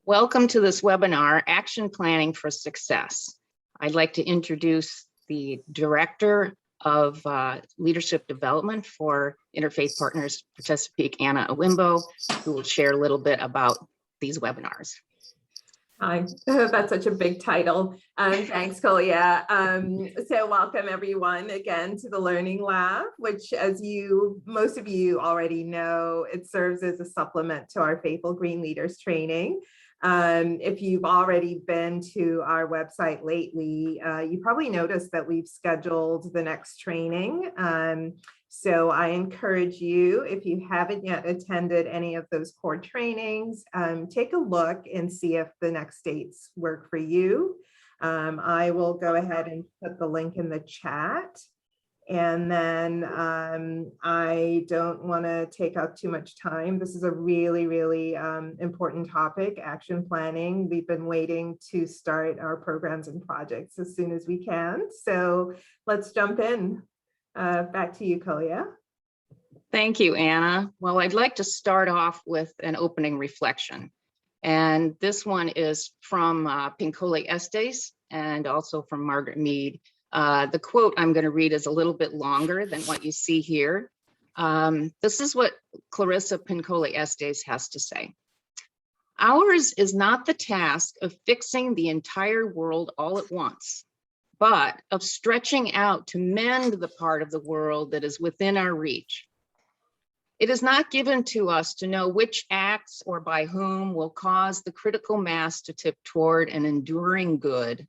Welcome to this webinar, Action Planning for Success. I'd like to introduce the Director of Leadership Development for Interfaith Partners for Chesapeake, Anna Awimbo, who will share a little bit about these webinars. Hi, that's such a big title. Thanks, Kolia. So welcome everyone again to the Learning Lab, which as most of you already know, it serves as a supplement to our Faithful Green Leaders training. If you've already been to our website lately, you probably noticed that we've scheduled the next training. So I encourage you, if you haven't yet attended any of those core trainings, take a look and see if the next dates work for you. I will go ahead and put the link in the chat. And then I don't want to take up too much time. This is a really, really important topic, action planning. We've been waiting to start our programs and projects as soon as we can. So let's jump in. Back to you, Kolia. Thank you, Anna. Well, I'd like to start off with an opening reflection. And this one is from Pinkole Estes and also from Margaret Mead. The quote I'm going to read is a little bit longer than what you see here. This is what Clarissa Pinkole Estes has to say. Ours is not the task of fixing the entire world all at once, but of stretching out to mend the part of the world that is within our reach. It is not given to us to know which acts or by whom will cause the critical mass to tip toward an enduring good.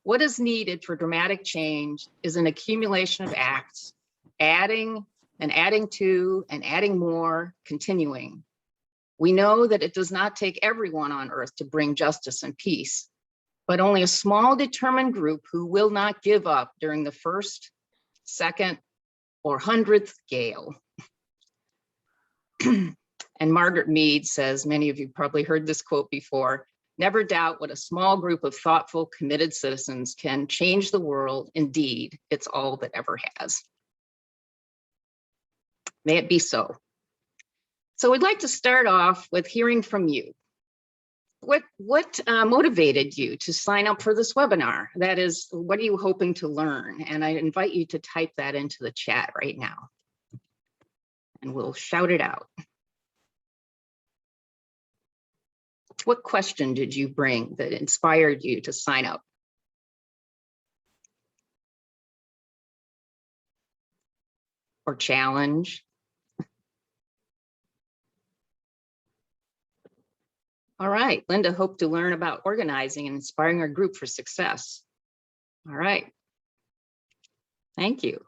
What is needed for dramatic change is an accumulation of acts, adding and adding to and adding more, continuing. We know that it does not take everyone on earth to bring justice and peace, but only a small determined group who will not give up during the first, second, or 100th gale. And Margaret Mead says, many of you probably heard this quote before, never doubt what a small group of thoughtful, committed citizens can change the world. Indeed, it's all that ever has. May it be so. So we'd like to start off with hearing from you. What motivated you to sign up for this webinar? That is, what are you hoping to learn? And I invite you to type that into the chat right now. And we'll shout it out. What question did you bring that inspired you to sign up? Or challenge? All right, Linda hoped to learn about organizing and inspiring our group for success. All right, thank you.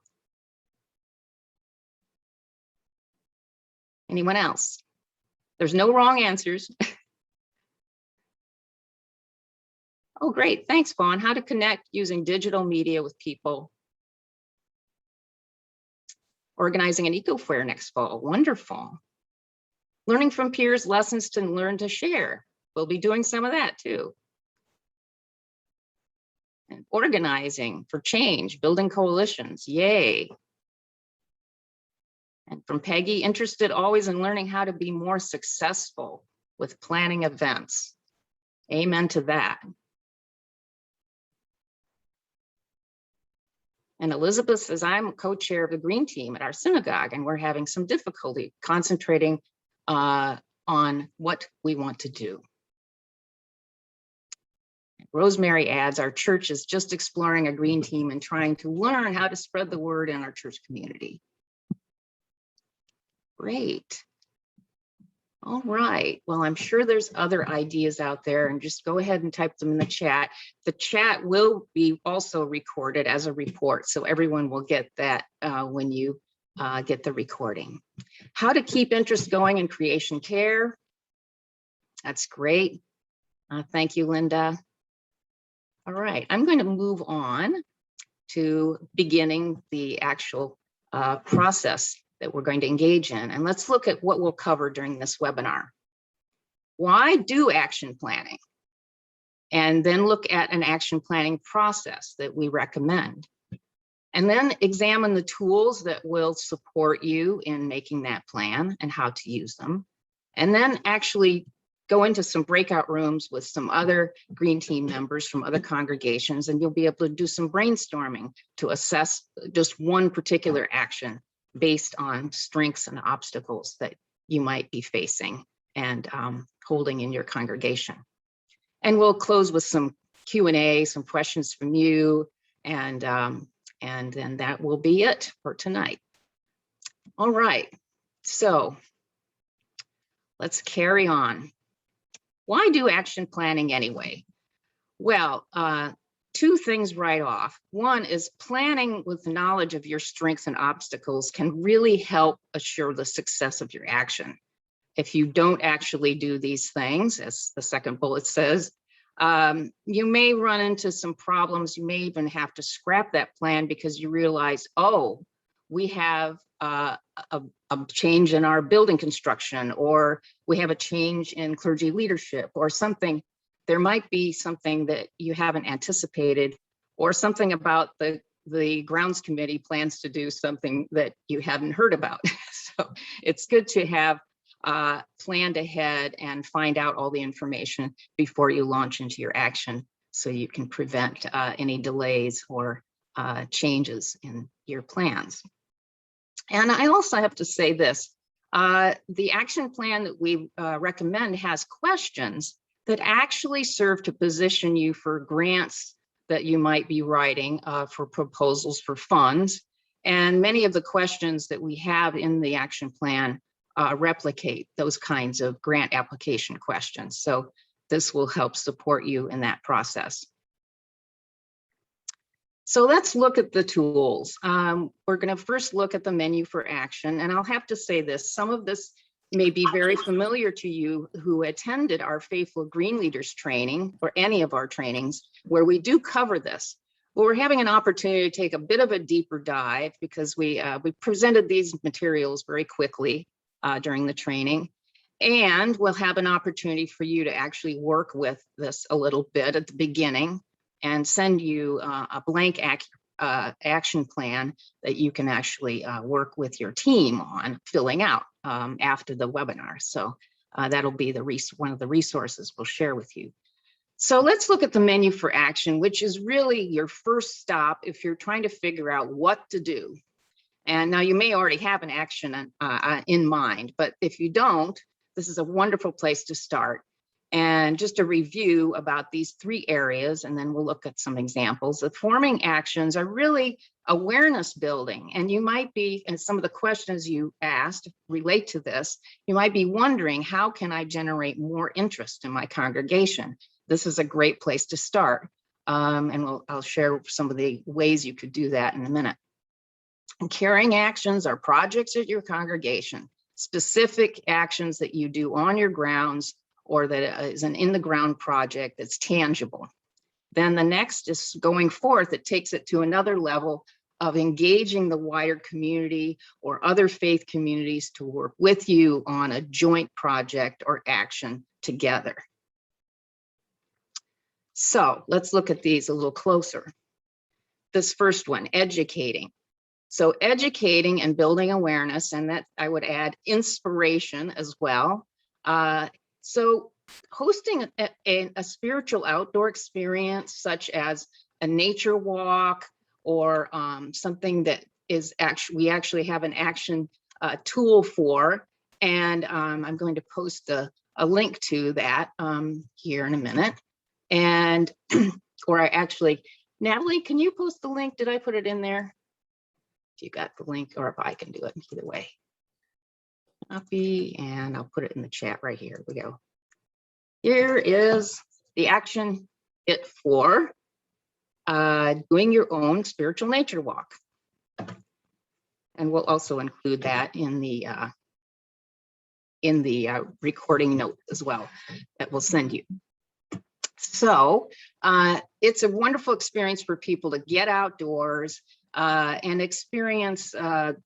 Anyone else? There's no wrong answers. Oh, great, thanks, Fawn. How to connect using digital media with people. Organizing an eco-fair next fall, wonderful. Learning from peers, lessons to learn to share. We'll be doing some of that too. And organizing for change, building coalitions, yay. And from Peggy, interested always in learning how to be more successful with planning events. Amen to that. And Elizabeth says, I'm co-chair of the Green Team at our synagogue, and we're having some difficulty concentrating on what we want to do. Rosemary adds, our church is just exploring a green team and trying to learn how to spread the word in our church community. Great. All right, well, I'm sure there's other ideas out there, and just go ahead and type them in the chat. The chat will be also recorded as a report, so everyone will get that when you get the recording. How to keep interest going in creation care. That's great. Thank you, Linda. All right, I'm going to move on to beginning the actual process that we're going to engage in. And let's look at what we'll cover during this webinar. Why do action planning? And then look at an action planning process that we recommend. And then examine the tools that will support you in making that plan and how to use them. And then actually go into some breakout rooms with some other green team members from other congregations, and you'll be able to do some brainstorming to assess just one particular action based on strengths and obstacles that you might be facing and holding in your congregation. And we'll close with some Q&A, some questions from you, and then that will be it for tonight. All right, so let's carry on. Why do action planning anyway? Well, two things right off. One is planning with knowledge of your strengths and obstacles can really help assure the success of your action. If you don't actually do these things, as the second bullet says, you may run into some problems. You may even have to scrap that plan because you realize, oh, we have a change in our building construction, or we have a change in clergy leadership or something. There might be something that you haven't anticipated, or something about the grounds committee plans to do something that you haven't heard about. So it's good to have planned ahead and find out all the information before you launch into your action, so you can prevent any delays or changes in your plans. And I also have to say this, the action plan that we recommend has questions that actually serve to position you for grants that you might be writing for proposals for funds. And many of the questions that we have in the action plan replicate those kinds of grant application questions. So this will help support you in that process. So let's look at the tools. We're going to first look at the menu for action. And I'll have to say this, some of this may be very familiar to you who attended our Faithful Green Leaders training, or any of our trainings where we do cover this. Well, we're having an opportunity to take a bit of a deeper dive because we presented these materials very quickly during the training. And we'll have an opportunity for you to actually work with this a little bit at the beginning and send you a blank action plan that you can actually work with your team on filling out after the webinar. So that'll be one of the resources we'll share with you. So let's look at the menu for action, which is really your first stop if you're trying to figure out what to do. And now you may already have an action in mind, but if you don't, this is a wonderful place to start. And just a review about these three areas, and then we'll look at some examples. The forming actions are really awareness building. And you might be, and some of the questions you asked relate to this, you might be wondering, how can I generate more interest in my congregation? This is a great place to start. And I'll share some of the ways you could do that in a minute. And carrying actions are projects at your congregation, specific actions that you do on your grounds, or that is an in-the-ground project that's tangible. Then the next is going forth. It takes it to another level of engaging the wider community or other faith communities to work with you on a joint project or action together. So let's look at these a little closer. This first one, educating. So educating and building awareness, and that I would add inspiration as well. So hosting a spiritual outdoor experience, such as a nature walk, or something that is we actually have an action tool for, and I'm going to post a link to that here in a minute. And or Natalie, can you post the link? Did I put it in there? If you got the link, or if I can do it, either way. Copy, and I'll put it in the chat right here. We go. Here is the action kit for doing your own spiritual nature walk. And we'll also include that in the recording note as well that we'll send you. So it's a wonderful experience for people to get outdoors and experience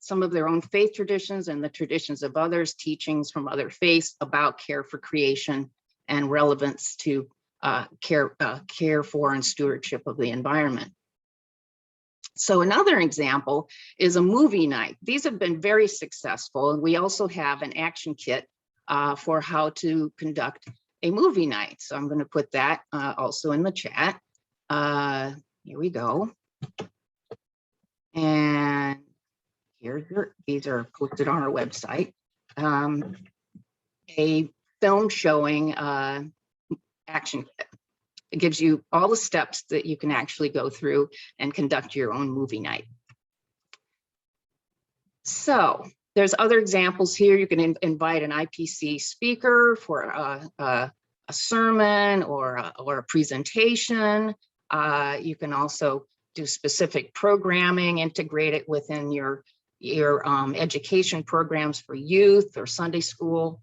some of their own faith traditions and the traditions of others, teachings from other faiths about care for creation and relevance to care for and stewardship of the environment. So another example is a movie night. These have been very successful, and we also have an action kit for how to conduct a movie night. So I'm going to put that also in the chat. Here we go. And these are posted on our website. A film showing action kit. It gives you all the steps that you can actually go through and conduct your own movie night. So there's other examples here. You can invite an IPC speaker for a sermon or a presentation. You can also do specific programming, integrate it within your education programs for youth or Sunday school.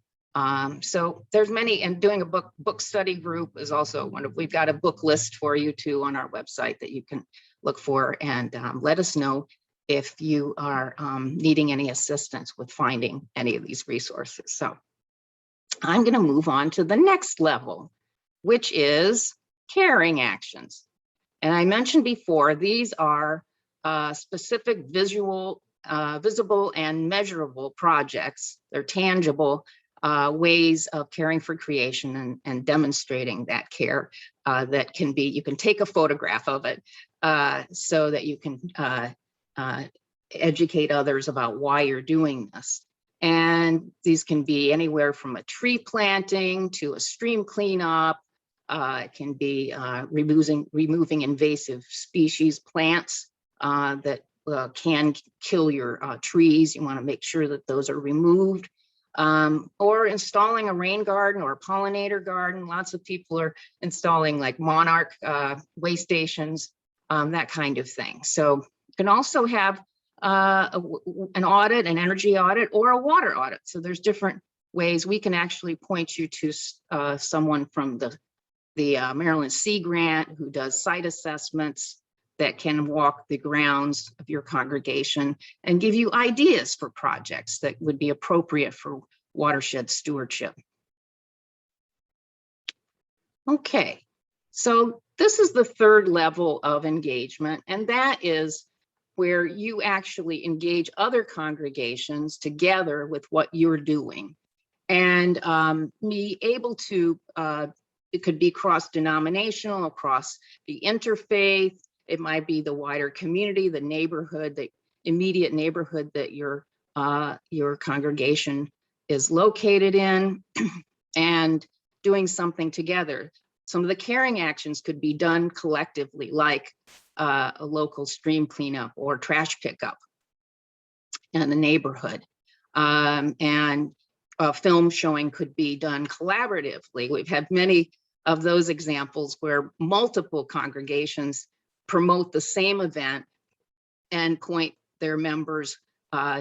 So there's many, and doing a book study group is also one of, we've got a book list for you too on our website that you can look for, and let us know if you are needing any assistance with finding any of these resources. So I'm going to move on to the next level, which is caring actions. And I mentioned before, these are specific visible and measurable projects. They're tangible ways of caring for creation and demonstrating that care that can be, you can take a photograph of it so that you can educate others about why you're doing this. And these can be anywhere from a tree planting to a stream cleanup. It can be removing invasive species, plants that can kill your trees. You want to make sure that those are removed. Or installing a rain garden or a pollinator garden. Lots of people are installing like monarch way stations, that kind of thing. So you can also have an audit, an energy audit, or a water audit. So there's different ways we can actually point you to someone from the Maryland Sea Grant who does site assessments that can walk the grounds of your congregation and give you ideas for projects that would be appropriate for watershed stewardship. Okay, so this is the third level of engagement, and that is where you actually engage other congregations together with what you're doing. And be able to, it could be cross-denominational, across the interfaith. It might be the wider community, the neighborhood, the immediate neighborhood that your congregation is located in, and doing something together. Some of the caring actions could be done collectively, like a local stream cleanup or trash pickup in the neighborhood. And a film showing could be done collaboratively. We've had many of those examples where multiple congregations promote the same event and point their members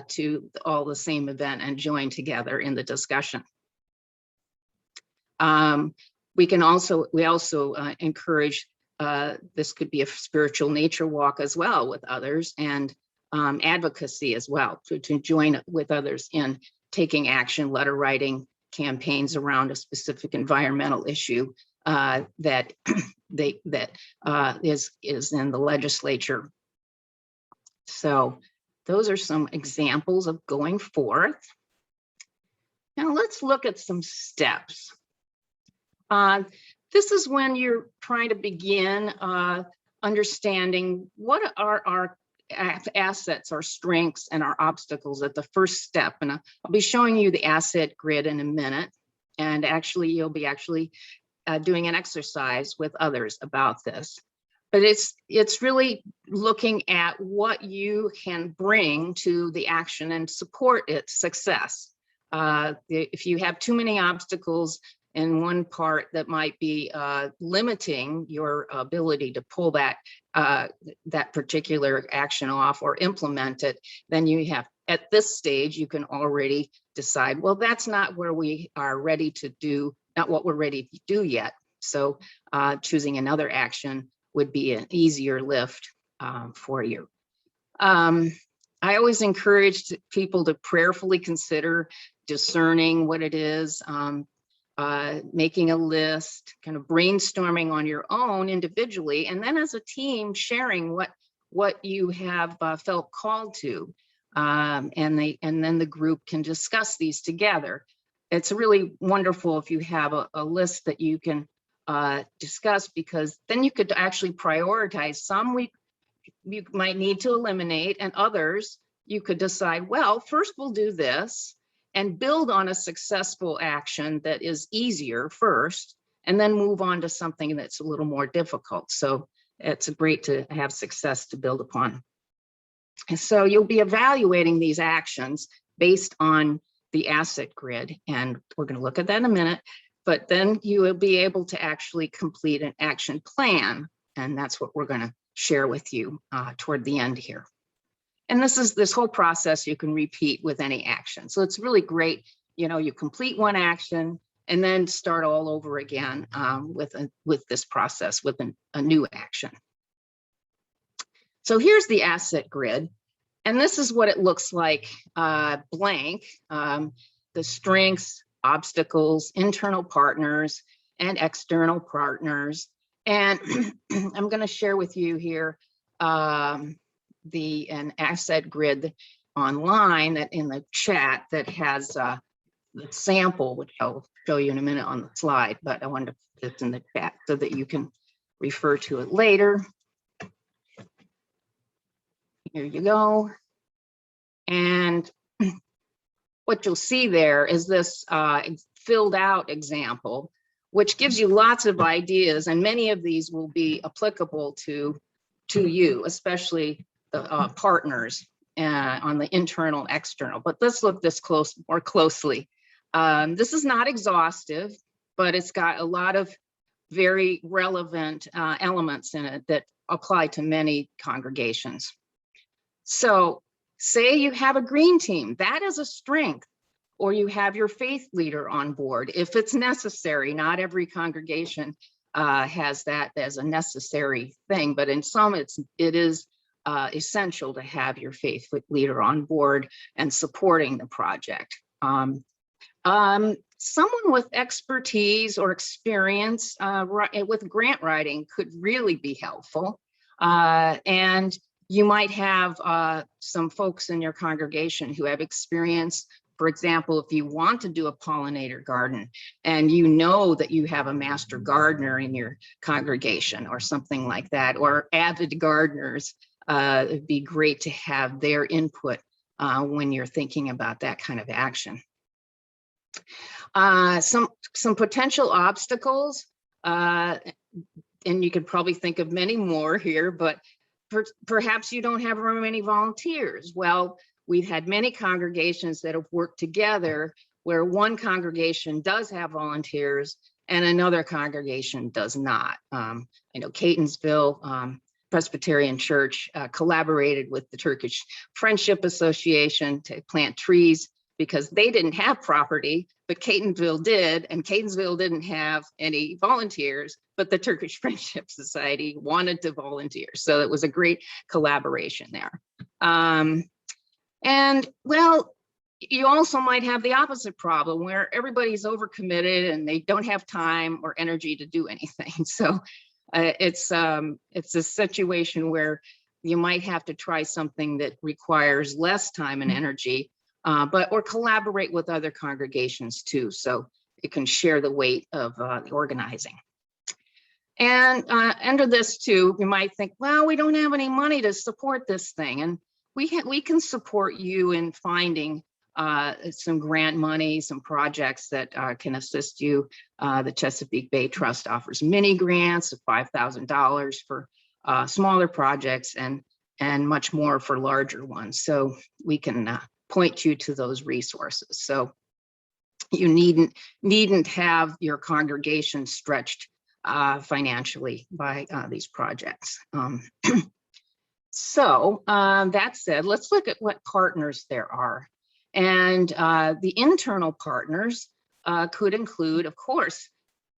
to all the same event and join together in the discussion. We also encourage, this could be a spiritual nature walk as well with others, and advocacy as well, to join with others in taking action, letter writing campaigns around a specific environmental issue that is in the legislature. So those are some examples of going forth. Now let's look at some steps. This is when you're trying to begin understanding what are our assets, our strengths, and our obstacles at the first step. And I'll be showing you the asset grid in a minute. And actually, you'll be doing an exercise with others about this. But it's really looking at what you can bring to the action and support its success. If you have too many obstacles in one part that might be limiting your ability to pull that particular action off or implement it, then you have, at this stage, you can already decide, well, that's not where we are ready to do, not what we're ready to do yet. So choosing another action would be an easier lift for you. I always encourage people to prayerfully consider discerning what it is, making a list, kind of brainstorming on your own individually, and then as a team sharing what you have felt called to, and then the group can discuss these together. it's really wonderful if you have a list that you can discuss, because then you could actually prioritize. Some you might need to eliminate, and others you could decide, well, first we'll do this and build on a successful action that is easier first, and then move on to something that's a little more difficult. So it's great to have success to build upon. And so you'll be evaluating these actions based on the asset grid, and we're going to look at that in a minute, but then you will be able to actually complete an action plan, and that's what we're going to share with you toward the end here. And this whole process you can repeat with any action. So it's really great, you complete one action and then start all over again with this process, with a new action. So here's the asset grid. And this is what it looks like, blank, the strengths, obstacles, internal partners, and external partners. And I'm going to share with you here an asset grid online that in the chat that has the sample, which I'll show you in a minute on the slide, but I wanted to put this in the chat so that you can refer to it later. Here you go. And what you'll see there is this filled out example, which gives you lots of ideas, and many of these will be applicable to you, especially the partners on the internal, external. But let's look more closely. This is not exhaustive, but it's got a lot of very relevant elements in it that apply to many congregations. So say you have a green team, that is a strength, or you have your faith leader on board if it's necessary. Not every congregation has that as a necessary thing, but in some it is essential to have your faith leader on board and supporting the project. Someone with expertise or experience with grant writing could really be helpful. And you might have some folks in your congregation who have experience. For example, if you want to do a pollinator garden and you know that you have a master gardener in your congregation or something like that, or avid gardeners, it'd be great to have their input when you're thinking about that kind of action. Some potential obstacles, and you could probably think of many more here, but perhaps you don't have very many volunteers. Well, we've had many congregations that have worked together where one congregation does have volunteers and another congregation does not. I know Catonsville Presbyterian Church collaborated with the Turkish Friendship Association to plant trees because they didn't have property, but Catonsville did, and Catonsville didn't have any volunteers, but the Turkish Friendship Society wanted to volunteer. So it was a great collaboration there. And well, you also might have the opposite problem where everybody's overcommitted and they don't have time or energy to do anything. So it's a situation where you might have to try something that requires less time and energy, or collaborate with other congregations too, so it can share the weight of the organizing. And under this too, you might think, well, we don't have any money to support this thing, and we can support you in finding some grant money, some projects that can assist you. The Chesapeake Bay Trust offers mini grants of $5,000 for smaller projects and much more for larger ones. So we can point you to those resources. So you needn't have your congregation stretched financially by these projects. So that said, let's look at what partners there are. And the internal partners could include, of course,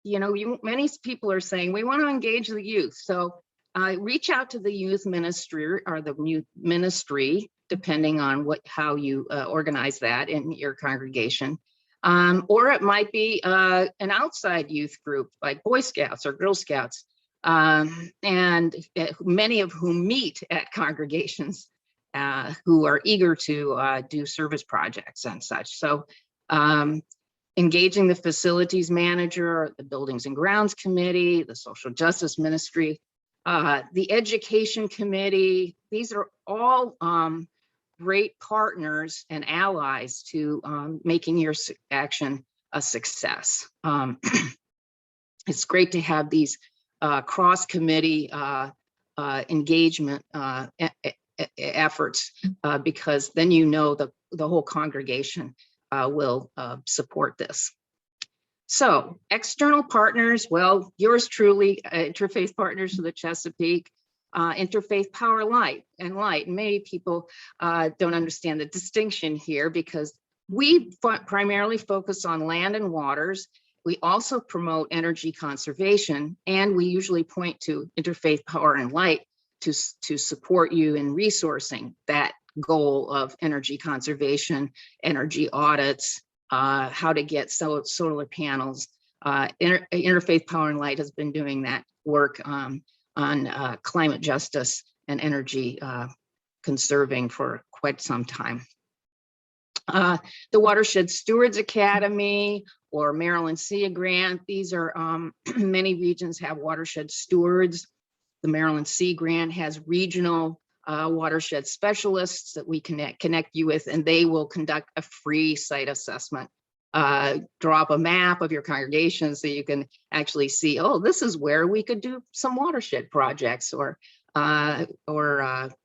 many people are saying we want to engage the youth. So reach out to the youth ministry or the youth ministry, depending on how you organize that in your congregation. Or it might be an outside youth group like Boy Scouts or Girl Scouts, and many of whom meet at congregations who are eager to do service projects and such. So engaging the facilities manager, the buildings and grounds committee, the social justice ministry, the education committee. These are all great partners and allies to making your action a success. It's great to have these cross-committee engagement efforts because then you know the whole congregation will support this. So external partners, well, yours truly, Interfaith Partners for the Chesapeake, Interfaith Power Light and Light. Many people don't understand the distinction here because we primarily focus on land and waters. We also promote energy conservation, and we usually point to Interfaith Power and Light to support you in resourcing that goal of energy conservation, energy audits, how to get solar panels. Interfaith Power and Light has been doing that work on climate justice and energy conserving for quite some time. The Watershed Stewards Academy or Maryland Sea Grant, these are, many regions have watershed stewards. The Maryland Sea Grant has regional watershed specialists that we connect you with, and they will conduct a free site assessment. Draw up a map of your congregation so you can actually see, oh, this is where we could do some watershed projects or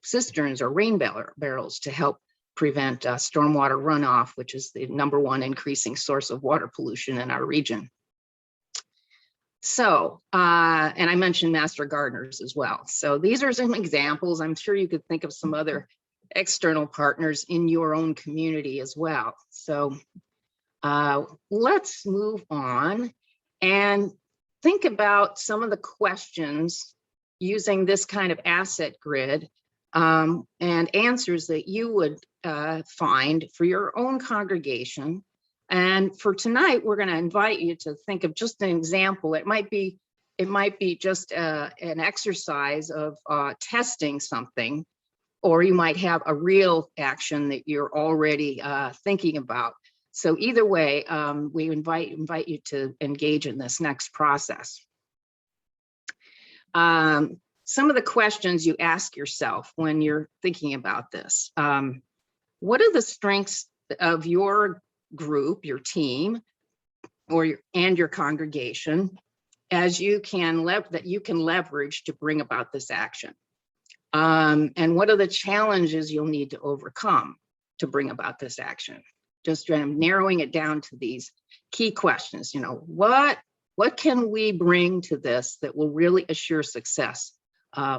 cisterns or rain barrels to help prevent stormwater runoff, which is the #1 increasing source of water pollution in our region. So, and I mentioned master gardeners as well. So these are some examples. I'm sure you could think of some other external partners in your own community as well. So let's move on and think about some of the questions using this kind of asset grid and answers that you would find for your own congregation. And for tonight, we're going to invite you to think of just an example. It might be just an exercise of testing something, or you might have a real action that you're already thinking about. So either way, we invite you to engage in this next process. Some of the questions you ask yourself when you're thinking about this. What are the strengths of your group, your team, and your congregation as you can leverage to bring about this action? And what are the challenges you'll need to overcome to bring about this action? Just narrowing it down to these key questions. You know, what can we bring to this that will really assure success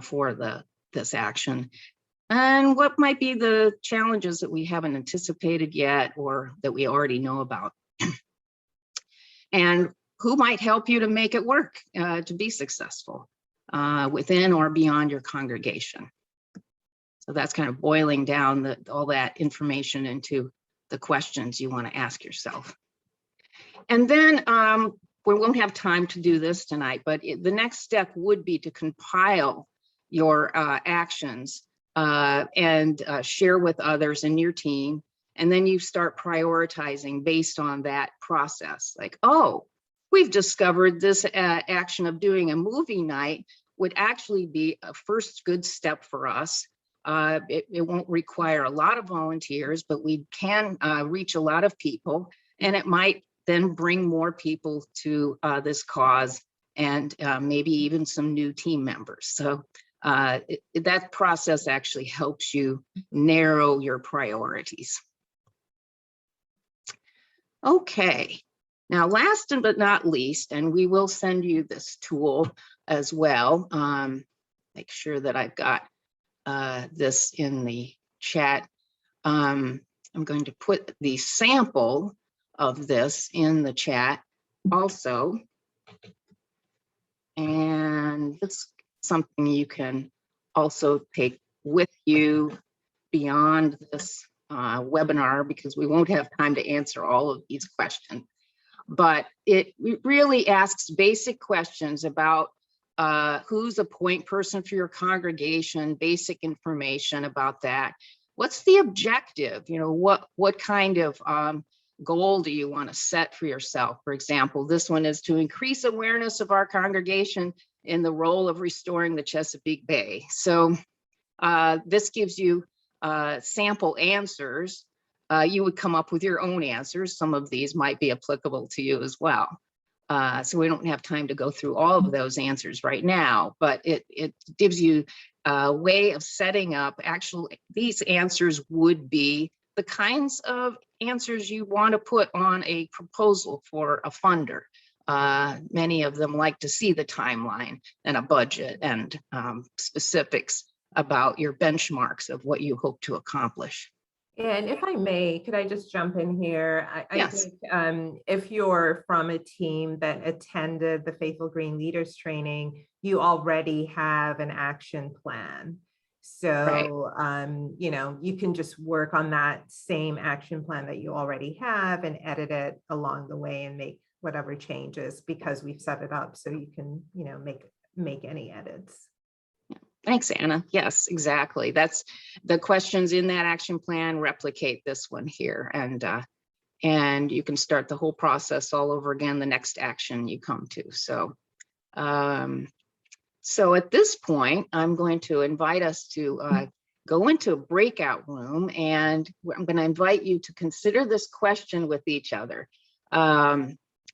for this action? And what might be the challenges that we haven't anticipated yet or that we already know about? And who might help you to make it work to be successful within or beyond your congregation? So that's kind of boiling down all that information into the questions you want to ask yourself. And then we won't have time to do this tonight, but the next step would be to compile your actions and share with others in your team. And then you start prioritizing based on that process. Like, oh, we've discovered this action of doing a movie night would actually be a first good step for us. It won't require a lot of volunteers, but we can reach a lot of people, and it might then bring more people to this cause and maybe even some new team members. So that process actually helps you narrow your priorities. Okay, now last but not least, and we will send you this tool as well. Make sure that I've got this in the chat. I'm going to put the sample of this in the chat also. And it's something you can also take with you beyond this webinar, because we won't have time to answer all of these questions. But it really asks basic questions about who's a point person for your congregation, basic information about that. What's the objective? You know, what kind of goal do you want to set for yourself? For example, this one is to increase awareness of our congregation in the role of restoring the Chesapeake Bay. So this gives you sample answers. You would come up with your own answers. Some of these might be applicable to you as well. So we don't have time to go through all of those answers right now, but it gives you a way of setting up. Actually, these answers would be the kinds of answers you want to put on a proposal for a funder. Many of them like to see the timeline and a budget and specifics about your benchmarks of what you hope to accomplish. And if I may, could I just jump in here? I Yes. think if you're from a team that attended the Faithful Green Leaders Training, you already have an action plan. So, you know, you can just work on that same action plan that you already have and edit it along the way and make whatever changes, because we've set it up so you can, you know, make any edits. Thanks, Anna. Yes, exactly. That's the questions in that action plan replicate this one here, and you can start the whole process all over again the next action you come to. So, so at this point, I'm going to invite us to go into a breakout room, and I'm going to invite you to consider this question with each other.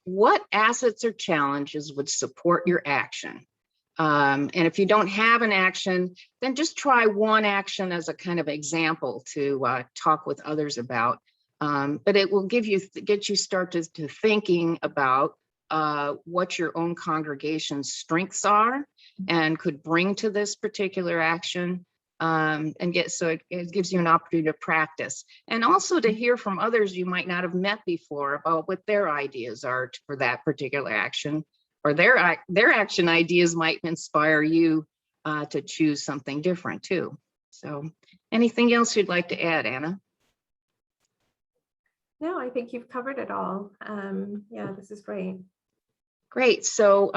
What assets or challenges would support your action? And if you don't have an action, then just try one action as a kind of example to talk with others about. But it will get you started to thinking about what your own congregation's strengths are and could bring to this particular action. So it gives you an opportunity to practice and also to hear from others you might not have met before about what their ideas are for that particular action. Or their action ideas might inspire you to choose something different too. So anything else you'd like to add, Anna? No, I think you've covered it all. Yeah, this is great. Great. So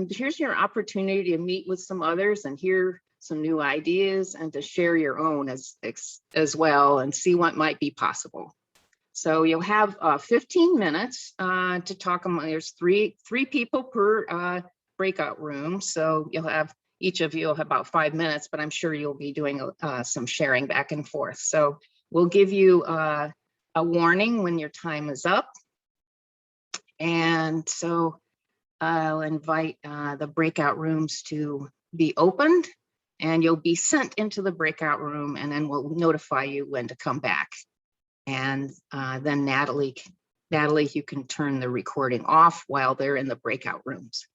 here's your opportunity to meet with some others and hear some new ideas and to share your own as well and see what might be possible. So you'll have 15 minutes to talk. There's three people per breakout room. So you'll have, each of you will have about 5 minutes, but I'm sure you'll be doing some sharing back and forth. So we'll give you a warning when your time is up. And so I'll invite the breakout rooms to be opened, and you'll be sent into the breakout room, and then we'll notify you when to come back. And then Natalie, you can turn the recording off while they're in the breakout rooms.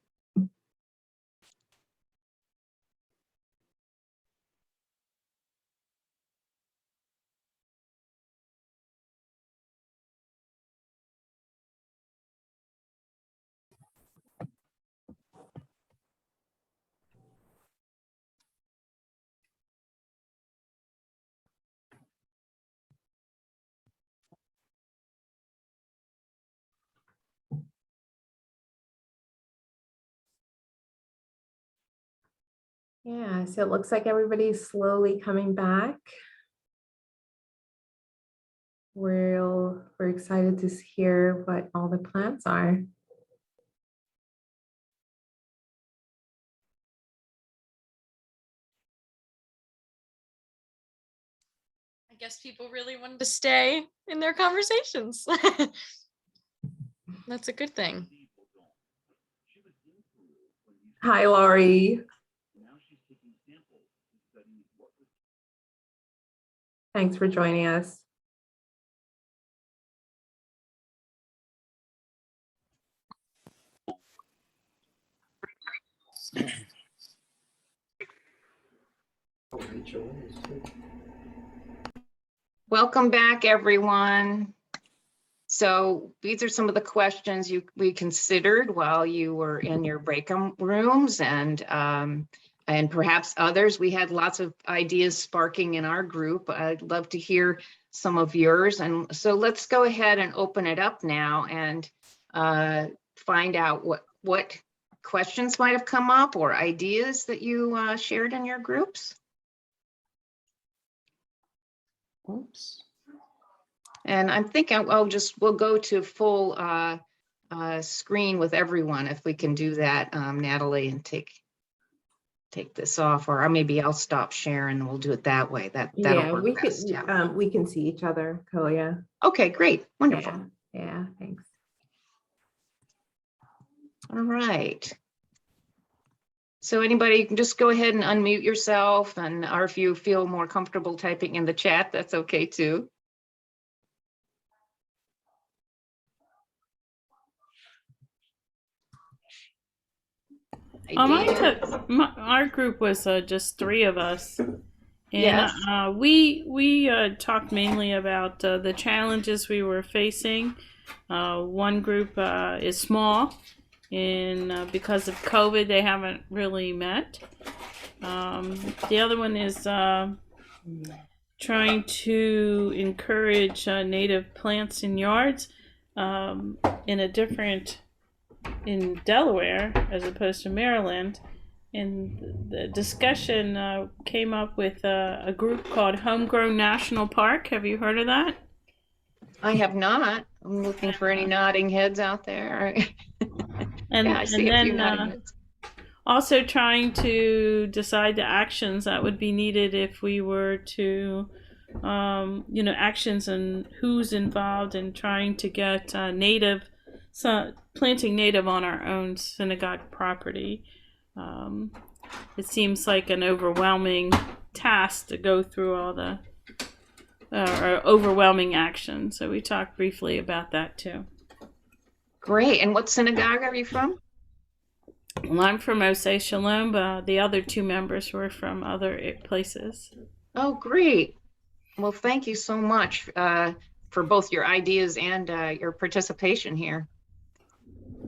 Yeah, so it looks like everybody's slowly coming back. We're excited to hear what all the plans are. I guess people really wanted to stay in their conversations. That's a good thing. Hi, Laurie. Thanks for joining us. Welcome back, everyone. So these are some of the questions we considered while you were in your breakout rooms, and perhaps others. We had lots of ideas sparking in our group. I'd love to hear some of yours. And so let's go ahead and open it up now and find out what questions might have come up or ideas that you shared in your groups. Oops. And I'm thinking we'll go to full screen with everyone if we can do that, Natalie, and take this off, or maybe I'll stop sharing and we'll do it that way. That'll Yeah, work best. Yeah. we can see each other, Koya. Okay, great. Wonderful. Yeah, thanks. All right. So anybody can just go ahead and unmute yourself, and or if you feel more comfortable typing in the chat, that's okay too. Our group was just 3 of us, and Yes. we talked mainly about the challenges we were facing. One group is small, and because of COVID, they haven't really met. The other one is trying to encourage native plants in yards in Delaware as opposed to Maryland. And the discussion came up with a group called Homegrown National Park. Have you heard of that? I have not. I'm looking for any nodding heads out there. And, yeah, I see a few nodding heads. Also trying to decide the actions that would be needed if we were to, actions and who's involved in trying to get planting native on our own synagogue property. It seems like an overwhelming task to go through all the overwhelming action. So we talked briefly about that too. Great. And what synagogue are you from? Well, I'm from Osei Shalom, but the other 2 members were from other places. Oh, great. Well, thank you so much for both your ideas and your participation here.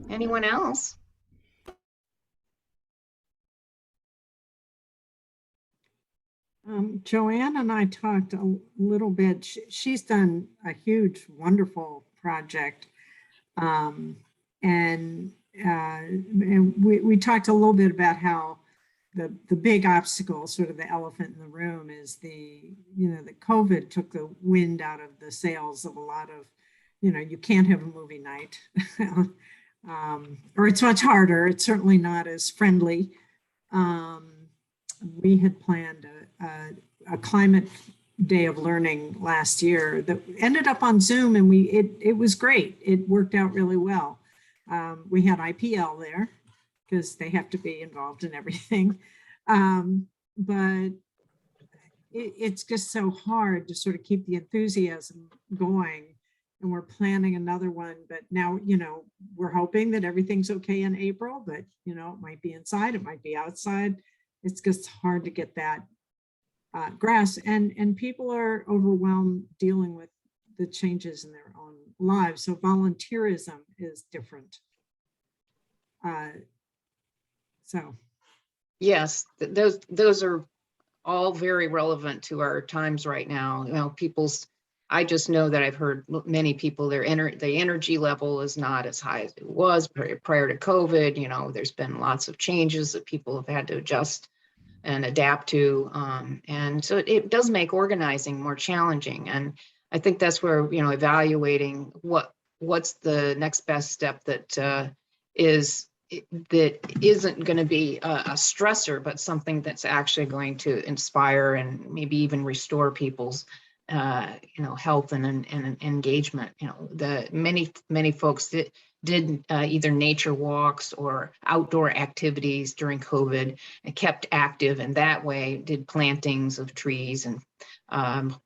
Anyone else? Joanne and I talked a little bit. She's done a huge, wonderful project. And we talked a little bit about how the big obstacle, sort of the elephant in the room, is the COVID took the wind out of the sails of a lot of, you can't have a movie night. Or it's much harder. It's certainly not as friendly. We had planned a climate day of learning last year that ended up on Zoom, and it was great. It worked out really well. We had IPL there because they have to be involved in everything. But it's just so hard to sort of keep the enthusiasm going. And we're planning another one, but now, we're hoping that everything's okay in April, but, it might be inside, it might be outside. It's just hard to get that grasp. And people are overwhelmed dealing with the changes in their own lives. So volunteerism is different. Yes, those are all very relevant to our times right now. I just know that I've heard many people, the energy level is not as high as it was prior to COVID. There's been lots of changes that people have had to adjust and adapt to. And so it does make organizing more challenging. And I think that's where, evaluating what's the next best step that isn't going to be a stressor, but something that's actually going to inspire and maybe even restore people's health and engagement. The many folks that did either nature walks or outdoor activities during COVID and kept active in that way, did plantings of trees and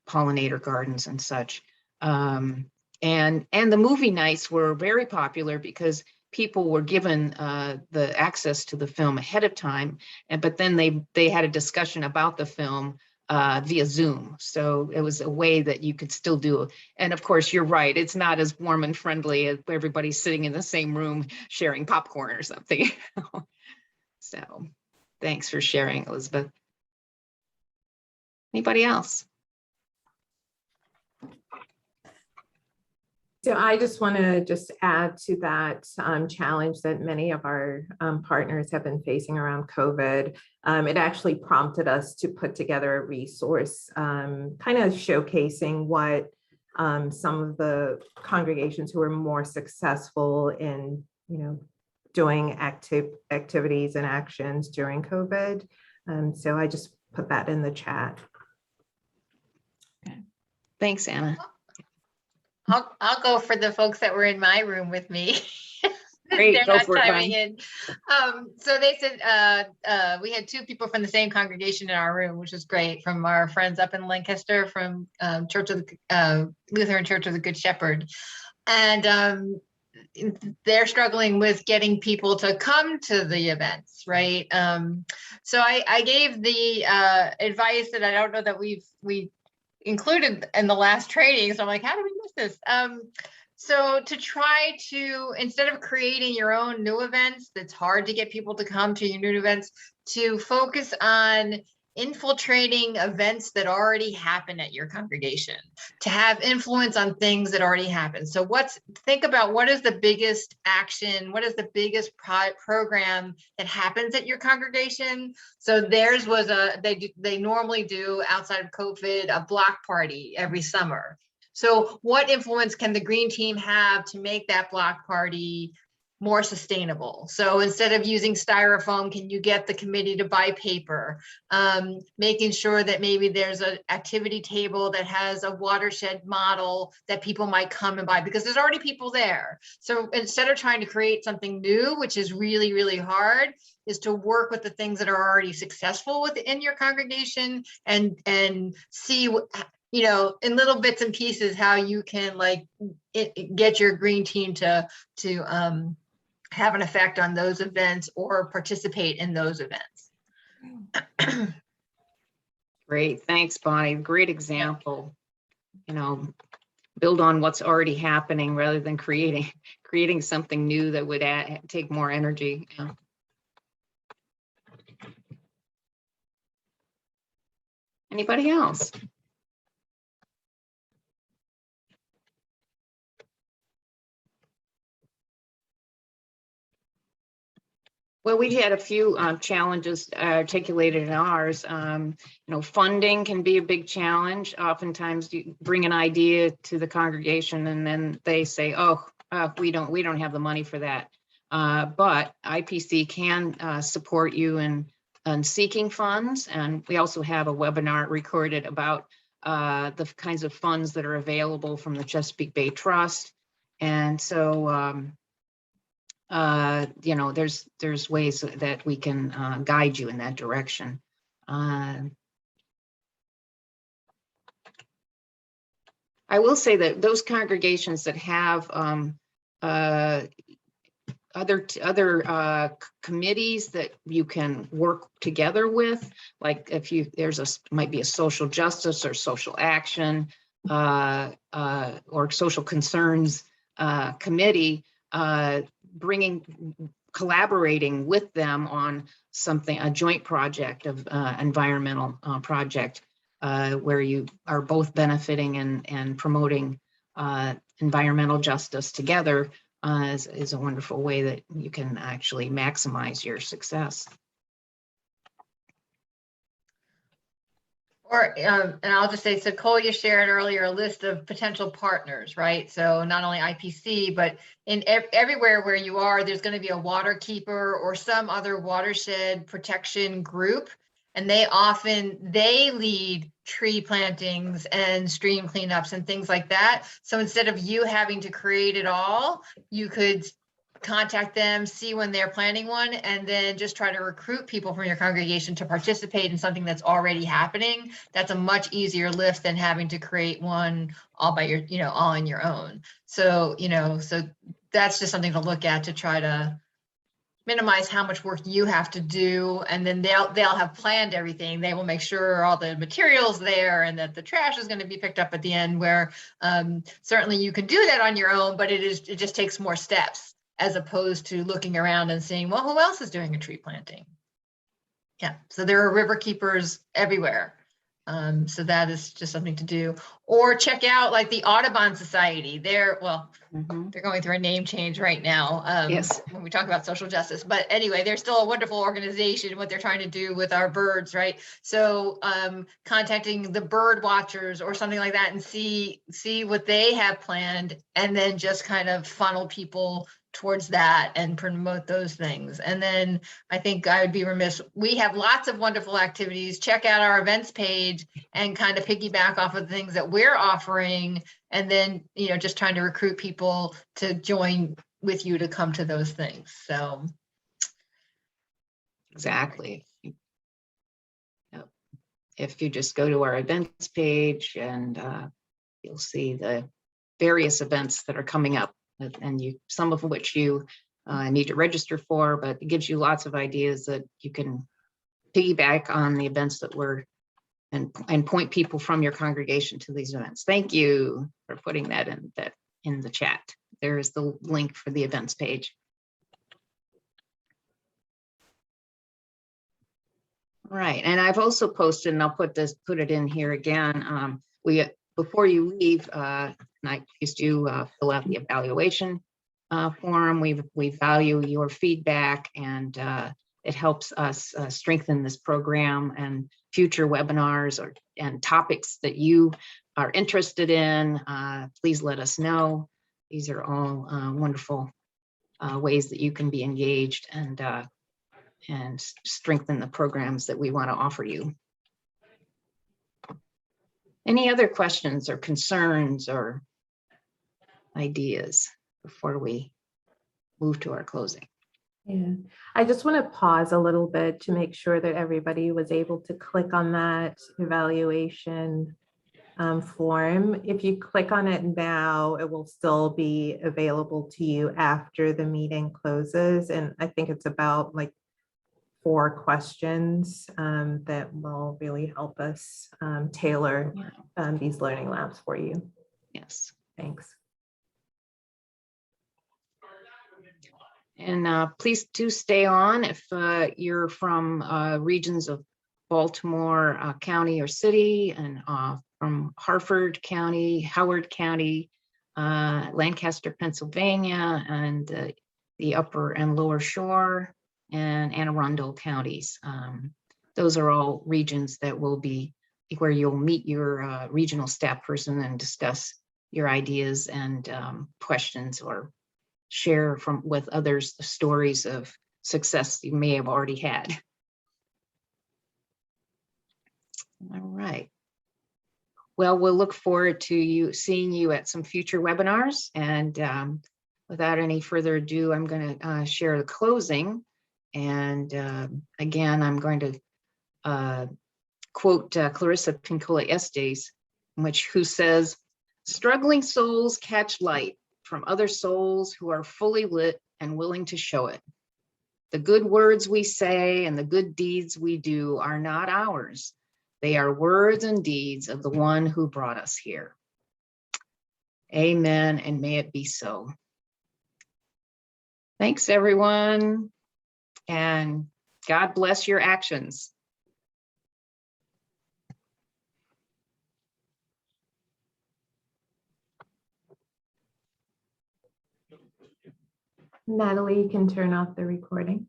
pollinator gardens and such. And the movie nights were very popular because people were given the access to the film ahead of time, but then they had a discussion about the film via Zoom. So it was a way that you could still do. And of course, you're right. It's not as warm and friendly as everybody's sitting in the same room sharing popcorn or something. So thanks for sharing, Elizabeth. Anybody else? So I just want to add to that challenge that many of our partners have been facing around COVID. It actually prompted us to put together a resource kind of showcasing what some of the congregations who were more successful in, doing activities and actions during COVID. So I just put that in the chat. Thanks, Anna. I'll go for the folks that were in my room with me. Great, They're go not for it, chiming honey. in. So they said we had 2 people from the same congregation in our room, which is great, from our friends up in Lancaster from Lutheran Church of the Good Shepherd. And they're struggling with getting people to come to the events, right? So I gave the advice that I don't know that we included in the last training. So I'm like, how did we miss this? So to try to, instead of creating your own new events, that's hard to get people to come to your new events, to focus on infiltrating events that already happen at your congregation, to have influence on things that already happen. So think about what is the biggest action, what is the biggest program that happens at your congregation. So theirs was they normally do, outside of COVID, a block party every summer. So what influence can the green team have to make that block party more sustainable? So instead of using styrofoam, can you get the committee to buy paper? Making sure that maybe there's an activity table that has a watershed model that people might come and buy, because there's already people there. So instead of trying to create something new, which is really, really hard, is to work with the things that are already successful within your congregation and see in little bits and pieces how you can get your green team to have an effect on those events or participate in those events. Great, thanks, Bonnie. Great example. Build on what's already happening rather than creating something new that would take more energy. Yeah. Anybody else? Well, we had a few challenges articulated in ours. Funding can be a big challenge. Oftentimes you bring an idea to the congregation and then they say, oh, we don't have the money for that. But IPC can support you in seeking funds. And we also have a webinar recorded about the kinds of funds that are available from the Chesapeake Bay Trust. And so, there's ways that we can guide you in that direction. I will say that those congregations that have other committees that you can work together with, like might be a social justice or social action or social concerns committee, collaborating with them on a joint project of environmental project where you are both benefiting and promoting environmental justice together is a wonderful way that you can actually maximize your success. And I'll just say, Sequoia shared earlier a list of potential partners, right? So not only IPC, but in everywhere where you are, there's going to be a water keeper or some other watershed protection group. And they lead tree plantings and stream cleanups and things like that. So instead of you having to create it all, you could contact them, see when they're planning one, and then just try to recruit people from your congregation to participate in something that's already happening. That's a much easier lift than having to create one all by all on your own. So, so that's just something to look at to try to minimize how much work you have to do. And then they'll have planned everything. They will make sure all the materials there and that the trash is going to be picked up at the end, where certainly you can do that on your own, but it just takes more steps, as opposed to looking around and seeing, well, who else is doing a tree planting? Yeah, so there are river keepers everywhere. So that is just something to do. Or check out like the Audubon Society. They're going through a name change right now. Yes. When we talk about social justice, but anyway, they're still a wonderful organization, what they're trying to do with our birds, right? So contacting the bird watchers or something like that and see what they have planned, and then just kind of funnel people towards that and promote those things. And then I think I would be remiss. We have lots of wonderful activities. Check out our events page and kind of piggyback off of the things that we're offering. And then, just trying to recruit people to join with you to come to those things. So. Exactly. Yep. If you just go to our events page, and you'll see the various events that are coming up, and some of which you need to register for, but it gives you lots of ideas that you can piggyback on the events that and point people from your congregation to these events. Thank you for putting that in the chat. There is the link for the events page. Right, and I've also posted, and I'll put it in here again. Before you leave, and I used to fill out the evaluation form. We value your feedback, and it helps us strengthen this program and future webinars and topics that you are interested in. Please let us know. These are all wonderful ways that you can be engaged and strengthen the programs that we want to offer you. Any other questions or concerns or ideas before we move to our closing? Yeah, I just want to pause a little bit to make sure that everybody was able to click on that evaluation form. If you click on it now, it will still be available to you after the meeting closes. And I think it's about like 4 questions that will really help us tailor these learning labs for you. Yes. Thanks. And please do stay on if you're from regions of Baltimore County or city, and from Harford County, Howard County, Lancaster, Pennsylvania, and the upper and lower shore, and Anne Arundel counties. Those are all regions that will be where you'll meet your regional staff person and discuss your ideas and questions, or share with others the stories of success you may have already had. All right. Well, we'll look forward to seeing you at some future webinars. And without any further ado, I'm going to share the closing. And again, I'm going to quote Clarissa Pinkola Estes, who says, "Struggling souls catch light from other souls who are fully lit and willing to show it. The good words we say and the good deeds we do are not ours. They are words and deeds of the one who brought us here." Amen, and may it be so. Thanks, everyone, and God bless your actions. Natalie, you can turn off the recording.